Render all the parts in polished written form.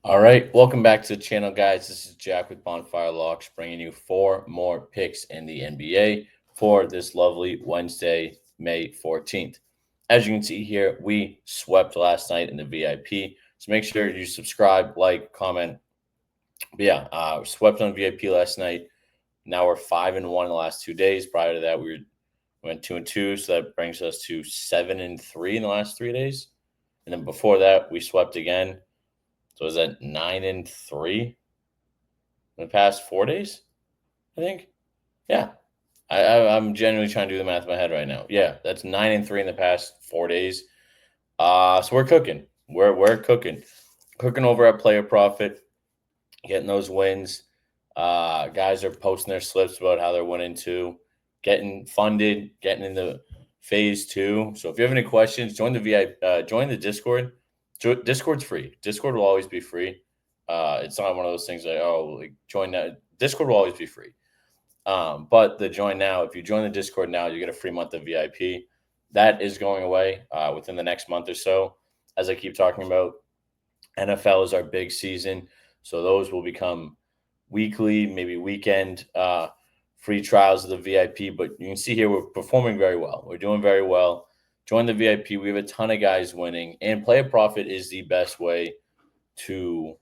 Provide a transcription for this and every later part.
All right, welcome back to the channel, guys. This is Jack with Bonfire Locks, bringing you four more picks in the NBA for this lovely Wednesday, May 14th. As you can see here, we swept last night in the VIP, so make sure you subscribe, like, comment. But yeah, swept on VIP last night. Now we're 5-1 in the last 2 days. Prior to that, we went 2-2, so that brings us to 7-3 in the last 3 days. And then before that, we swept again. So is that 9-3 in the past 4 days? I think. Yeah. I'm genuinely trying to do the math in my head right now. Yeah, that's 9-3 in the past 4 days. So we're cooking. We're cooking. Cooking over at Player Profit, getting those wins. Guys are posting their slips about how they're winning too, getting funded, getting into phase two. So if you have any questions, join the join the Discord. Discord's free. Discord will always be free. It's not one of those things like, oh, like join now. Discord will always be free. But the join now, if you join the Discord now, you get a free month of VIP. That is going away within the next month or so. As I keep talking about, NFL is our big season, so those will become weekly, maybe weekend free trials of the VIP. But you can see here we're performing very well. We're doing very well. Join the VIP. We have a ton of guys winning, and Play a Profit is the best way to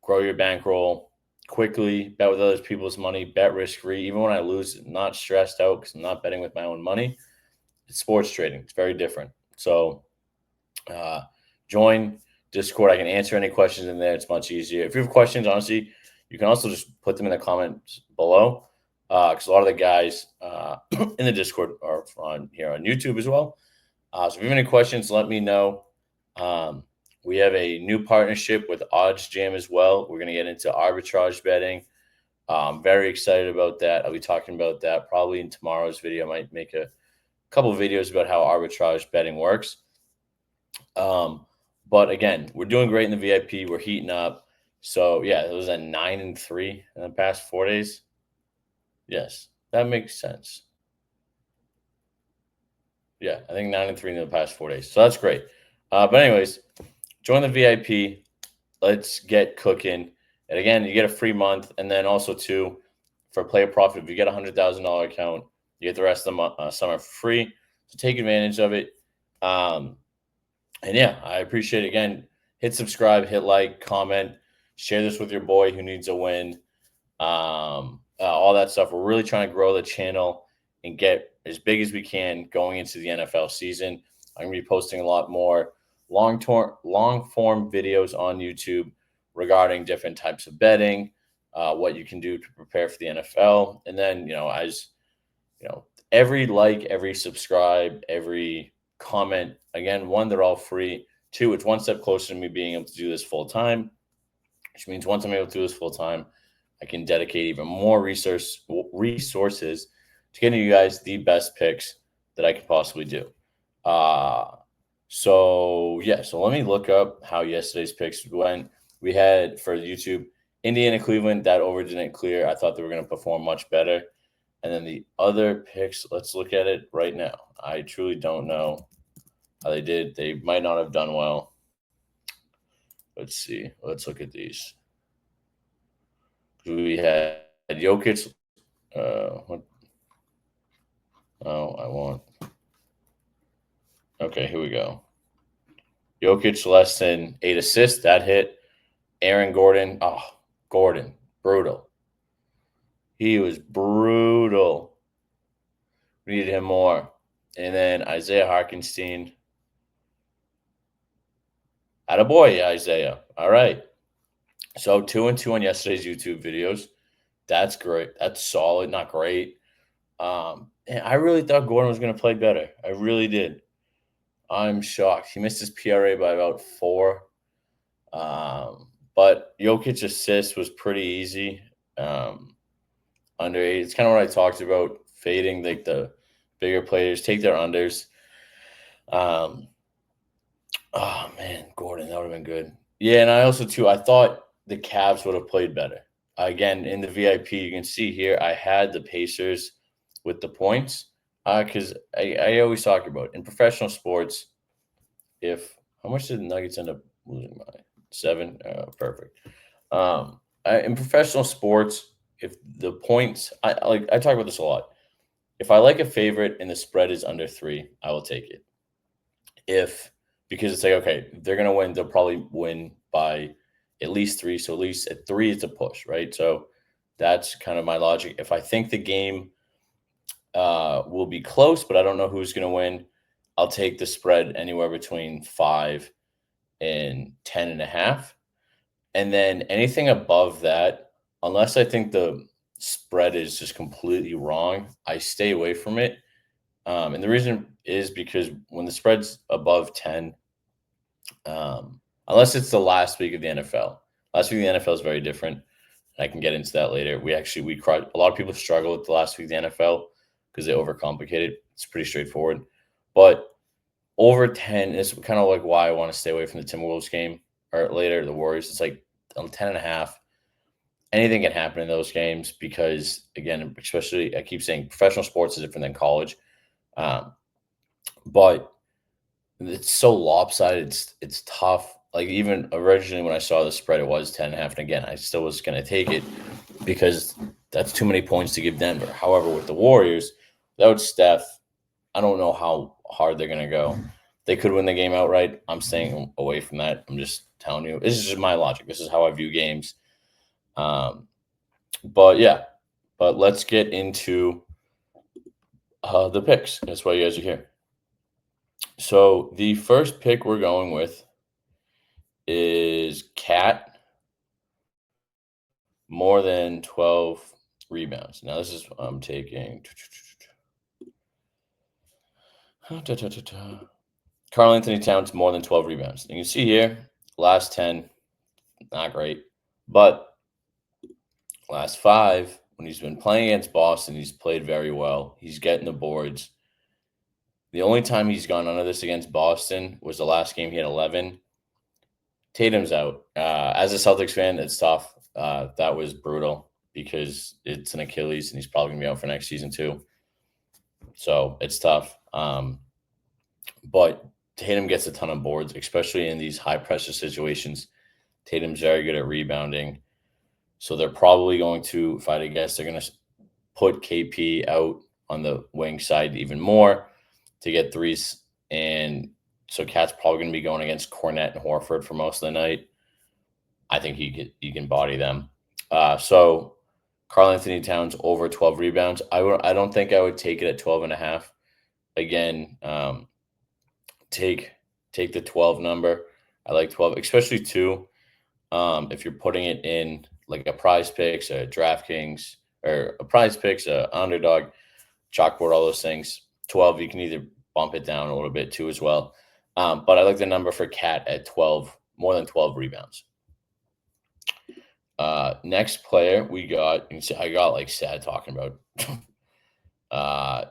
grow your bankroll quickly, bet with other people's money, bet risk free. Even when I lose, not stressed out because I'm not betting with my own money. It's sports trading. It's very different. So uh, join Discord. I can answer any questions in there. It's much easier. If you have questions, honestly, you can also just put them in the comments below because a lot of the guys in the Discord are on here on YouTube as well. So if you have any questions, let me know. Um, we have a new partnership with Odds Jam as well. We're going to get into arbitrage betting. I'm very excited about that. I'll be talking about that probably in tomorrow's video. I might make a couple of videos about how arbitrage betting works. But again, we're doing great in the VIP. We're heating up. So yeah, it was at 9-3 in the past 4 days. Yes, that makes sense. Yeah, I think 9-3 in the past 4 days. So that's great. But anyways, join the VIP. Let's get cooking. And again, you get a free month, and then also too, for Player Profit, if you get $100,000 account, you get the rest of the summer free. So take advantage of it. And yeah, I appreciate it. Again, hit subscribe, hit like, comment, share this with your boy who needs a win. All that stuff. We're really trying to grow the channel and get as big as we can going into the NFL season. I'm gonna be posting a lot more long form videos on YouTube regarding different types of betting, what you can do to prepare for the NFL, and then as every like, every subscribe, every comment. Again, one, they're all free. Two, it's one step closer to me being able to do this full time, which means once I'm able to do this full time, I can dedicate even more resources to getting you guys the best picks that I could possibly do. So let me look up how yesterday's picks went. We had for YouTube Indiana, Cleveland. That over didn't clear. I thought they were going to perform much better. And then the other picks, let's look at it right now. I truly don't know how they did. They might not have done well. Let's see. Let's look at these. We had Jokic. What? Oh, I want. Okay, here we go. Jokic less than 8 assists. That hit. Aaron Gordon. Oh, Gordon. Brutal. He was brutal. We needed him more. And then Isaiah Harkenstein. Attaboy, Isaiah. All right. So 2-2 on yesterday's YouTube videos. That's great. That's solid. Not great. And I really thought Gordon was going to play better. I really did. I'm shocked. He missed his PRA by about 4. But Jokic assist was pretty easy. Under 8. It's kind of what I talked about, fading like the bigger players, take their unders. Oh man, Gordon, that would have been good. Yeah, and I also too, I thought the Cavs would have played better. Again, in the VIP, you can see here I had the Pacers with the points because I always talk about in professional sports. If how much did the Nuggets end up losing by? 7. Perfect. In professional sports, if the points, I talk about this a lot. If I like a favorite and the spread is under 3, I will take it. If Because it's like, okay, they're gonna win, they'll probably win by at least 3. So at least at 3, it's a push, right? So that's kind of my logic. If I think the game will be close, but I don't know who's gonna win, I'll take the spread anywhere between 5 and 10.5. And then anything above that, unless I think the spread is just completely wrong, I stay away from it. And the reason is because when the spread's above 10, unless it's the last week of the NFL, last week of the NFL is very different. I can get into that later. A lot of people struggle with the last week of the NFL because they overcomplicate it. It's pretty straightforward. But over 10 is kind of like why I want to stay away from the Timberwolves game or later the Warriors. It's like 10.5. Anything can happen in those games because, again, especially I keep saying professional sports is different than college. But it's so lopsided. It's tough. Like even originally when I saw the spread, it was 10.5. And again, I still was going to take it because that's too many points to give Denver. However, with the Warriors, without Steph, I don't know how hard they're going to go. They could win the game outright. I'm staying away from that. I'm just telling you. This is just my logic. This is how I view games. But yeah, let's get into the picks. That's why you guys are here. So the first pick we're going with is Cat more than 12 rebounds. Now this is I'm taking Karl Anthony Towns more than 12 rebounds. You can see here, last 10, not great, but last 5, when he's been playing against Boston, he's played very well. He's getting the boards. The only time he's gone under this against Boston was the last game. He had 11. Tatum's out. As a Celtics fan, it's tough. That was brutal because it's an Achilles and he's probably going to be out for next season too. So it's tough. But Tatum gets a ton of boards, especially in these high pressure situations. Tatum's very good at rebounding. So they're probably going to, if I had to guess, they're going to put KP out on the wing side even more to get threes. And so Cat's probably going to be going against Cornette and Horford for most of the night. I think he can body them. So Karl Anthony Towns over 12 rebounds. I don't think I would take it at 12.5. Again, take the 12 number. I like 12, especially 2. If you're putting it in like a Prize Picks, a DraftKings, or a Prize Picks, a Underdog, Chalkboard, all those things. 12, you can either bump it down a little bit too as well. But I like the number for Cat at 12, more than 12 rebounds. Next player we got, you can see I got like sad talking about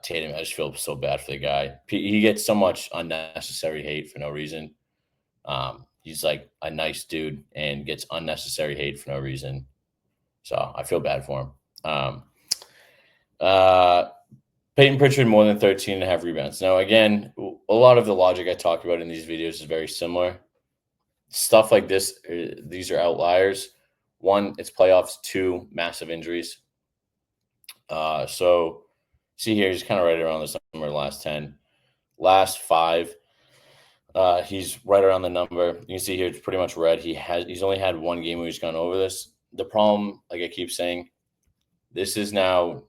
Tatum. I just feel so bad for the guy. He gets so much unnecessary hate for no reason. He's like a nice dude and gets unnecessary hate for no reason. So I feel bad for him. Peyton Pritchard more than 13.5 rebounds. Now, again, a lot of the logic I talk about in these videos is very similar. Stuff like this, these are outliers. 1, it's playoffs. 2, massive injuries. So see here, he's kind of right around this number, last 10. Last 5, he's right around the number. You can see here, it's pretty much red. He's only had 1 game where he's gone over this. The problem, like I keep saying, this is now,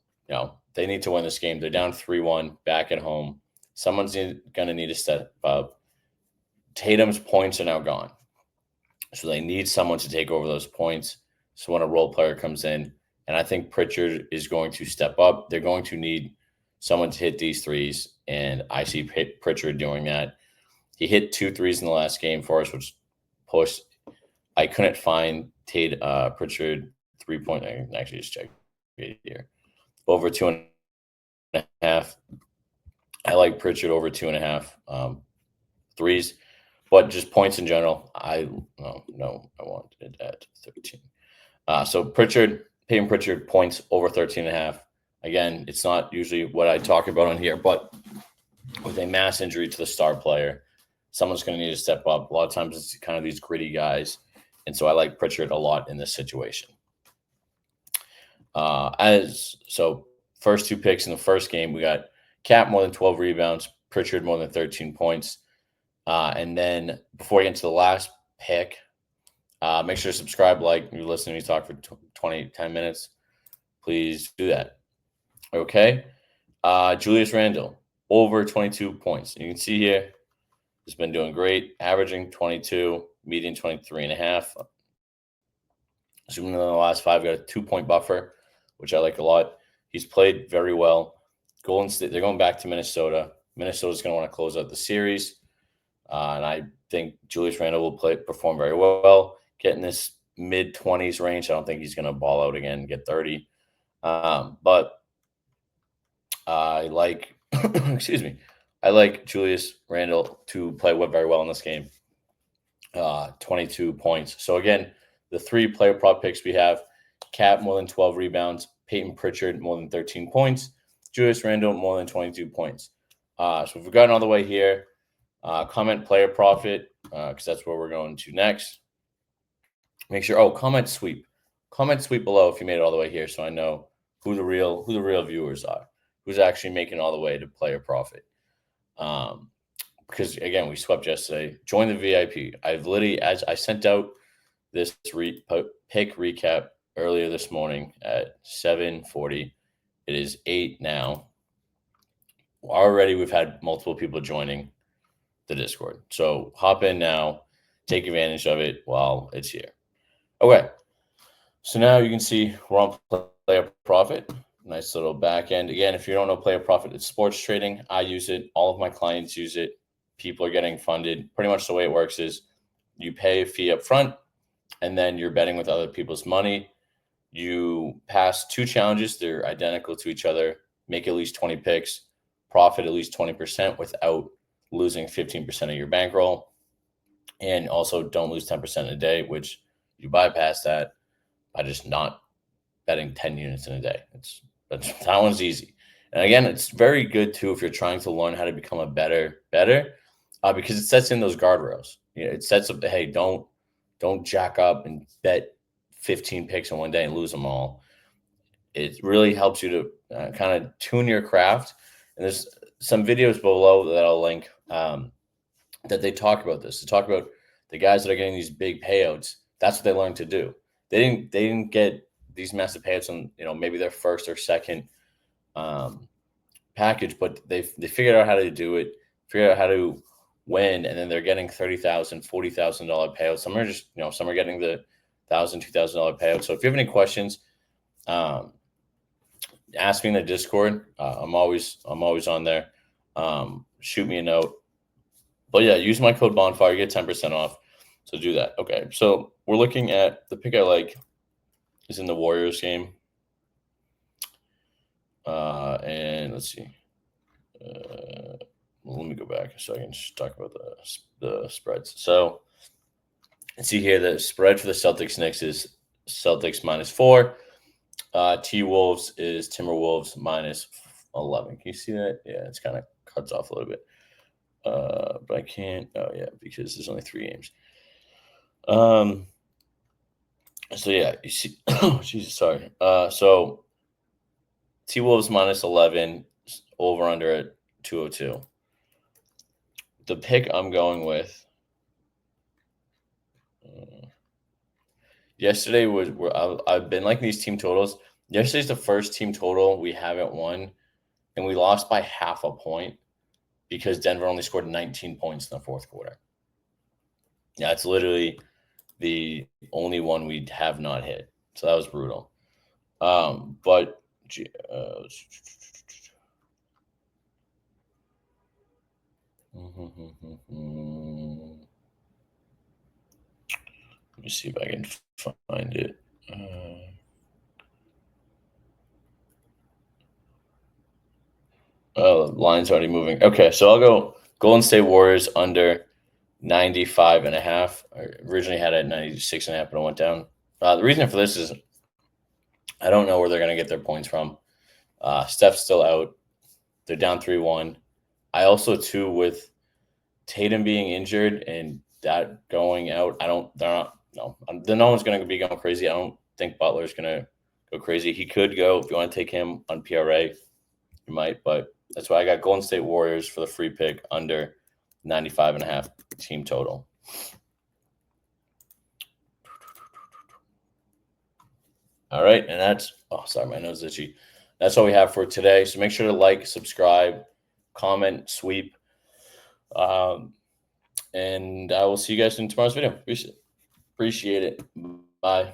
they need to win this game. They're down 3-1 back at home. Someone's going to need to step up. Tatum's points are now gone. So they need someone to take over those points. So when a role player comes in, and I think Pritchard is going to step up, they're going to need someone to hit these threes. And I see Pritchard doing that. He hit 2 threes in the last game for us, which pushed. I couldn't find Pritchard 3-point. I can actually just check it here. Over 2.5. I like Pritchard over 2.5 threes, but just points in general. I wanted it at 13. So Peyton Pritchard points over 13.5. Again, it's not usually what I talk about on here, but with a mass injury to the star player, someone's going to need to step up. A lot of times it's kind of these gritty guys. And so I like Pritchard a lot in this situation. First two picks in the first game, we got Cap more than 12 rebounds, Pritchard more than 13 points. And then before we get into the last pick, make sure to subscribe, like, you're listening to me talk for 10 minutes. Please do that. Okay. Julius Randle, over 22 points. You can see here, he's been doing great, averaging 22, median 23.5. Zooming in the last 5, got a 2-point buffer, which I like a lot. He's played very well. Golden State, they're going back to Minnesota. Minnesota's going to want to close out the series. And I think Julius Randle will perform very well. Get in this mid-20s range. I don't think he's going to ball out again and get 30. But I like, excuse me, I like Julius Randle to play very well in this game. 22 points. So again, the 3 player prop picks we have: Cap more than 12 rebounds, Peyton Pritchard more than 13 points, Julius Randle more than 22 points. So if we've gotten all the way here, comment player profit, because that's where we're going to next. Make sure, comment sweep below if you made it all the way here, so I know who the real viewers are, who's actually making all the way to player profit. Because again, we swept yesterday. Join the VIP. As I sent out this pick recap earlier this morning at 7:40. It is 8 now. Already we've had multiple people joining the Discord. So hop in now, take advantage of it while it's here. Okay. So now you can see we're on player profit. Nice little back end. Again, if you don't know player profit, it's sports trading. I use it. All of my clients use it. People are getting funded. Pretty much the way it works is you pay a fee up front, and then you're betting with other people's money. You pass 2 challenges. They're identical to each other. Make at least 20 picks. Profit at least 20% without losing 15% of your bankroll. And also don't lose 10% a day, which you bypass that by just not betting 10 units in a day. That one's easy. And again, it's very good too if you're trying to learn how to become a better, because it sets in those guardrails. It sets up hey, don't jack up and bet 15 picks in one day and lose them all. It really helps you to kind of tune your craft. And there's some videos below that I'll link that they talk about this. They talk about the guys that are getting these big payouts. That's what they learned to do. They didn't get these massive payouts on maybe their first or second package, but they figured out how to do it, figured out how to win, and then they're getting $30,000, $40,000 payouts. Some are just some are getting the $1,000, $2,000 payout. So if you have any questions, ask me in the Discord. I'm always on there. Shoot me a note. But yeah, use my code Bonfire, get 10% off. So do that. Okay, so we're looking at the pick I like is in the Warriors game. And let's see. Let me go back so I can just talk about the spreads. So let's see here. The spread for the Celtics Knicks is Celtics -4. T-Wolves is Timberwolves -11. Can you see that? Yeah, it's kind of cuts off a little bit. But I can't. Oh yeah, because there's only 3 games. So yeah, you see. Oh, Jesus, sorry. So T-Wolves -11, over under at 202. The pick I'm going with yesterday was where I've been liking these team totals. Yesterday's the first team total we haven't won, and we lost by half a point because Denver only scored 19 points in the fourth quarter. Yeah, it's literally the only one we have not hit. So that was brutal. But let me see if I can find it. Oh, the line's already moving. Okay, so I'll go Golden State Warriors under 95.5. I originally had it at 96.5, but it went down. The reason for this is I don't know where they're going to get their points from. Steph's still out. They're down 3-1. I also, too, with Tatum being injured and that going out, they're not, no. Then no one's going to be going crazy. I don't think Butler's going to go crazy. He could go if you want to take him on PRA, you might, but that's why I got Golden State Warriors for the free pick under 95.5 team total. All right, and that's sorry, my nose is itchy. That's all we have for today. So make sure to like, subscribe, comment, sweep. And I will see you guys in tomorrow's video. Appreciate it. Bye.